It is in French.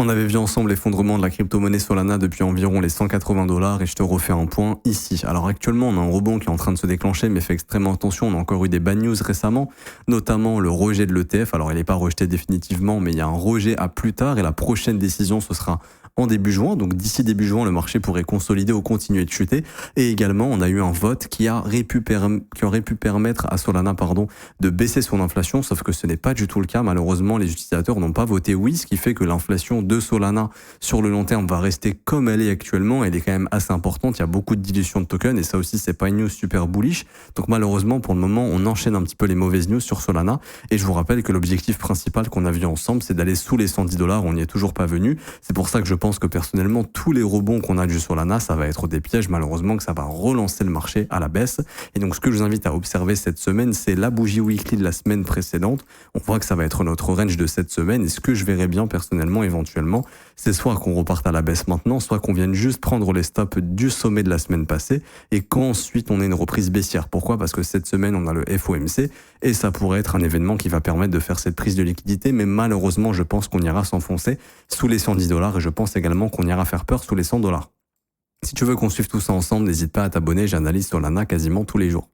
On avait vu ensemble l'effondrement de la crypto-monnaie Solana depuis environ les 180 $ et je te refais un point ici. Alors actuellement, on a un rebond qui est en train de se déclencher, mais fais extrêmement attention. On a encore eu des bad news récemment, notamment le rejet de l'ETF. Alors il n'est pas rejeté définitivement, mais il y a un rejet à plus tard et la prochaine décision, ce sera en début juin. Donc d'ici début juin, le marché pourrait consolider ou continuer de chuter. Et également, on a eu un vote qui aurait pu permettre à Solana, de baisser son inflation, sauf que ce n'est pas du tout le cas. Malheureusement, les utilisateurs n'ont pas voté oui, ce qui fait que l'inflation de Solana sur le long terme va rester comme elle est actuellement. Elle est quand même assez importante. Il y a beaucoup de dilution de tokens et ça aussi, c'est pas une news super bullish. Donc malheureusement, pour le moment, on enchaîne un petit peu les mauvaises news sur Solana. Et je vous rappelle que l'objectif principal qu'on a vu ensemble, c'est d'aller sous les 110 $. On n'y est toujours pas venu. C'est pour ça que je pense que personnellement, tous les rebonds qu'on a du Solana, ça va être des pièges. Malheureusement, que ça va relancer le marché à la baisse. Et donc, ce que je vous invite à observer cette semaine, c'est la bougie weekly de la semaine précédente. On voit que ça va être notre range de cette semaine. Et ce que je verrais bien personnellement, éventuellement, c'est soit qu'on reparte à la baisse maintenant, soit qu'on vienne juste prendre les stops du sommet de la semaine passée et qu'ensuite on ait une reprise baissière. Pourquoi ? Parce que cette semaine, on a le FOMC et ça pourrait être un événement qui va permettre de faire cette prise de liquidité. Mais malheureusement, je pense qu'on ira s'enfoncer sous les 110 $ et je pense également qu'on ira faire peur sous les 100 $. Si tu veux qu'on suive tout ça ensemble, n'hésite pas à t'abonner. J'analyse Solana quasiment tous les jours.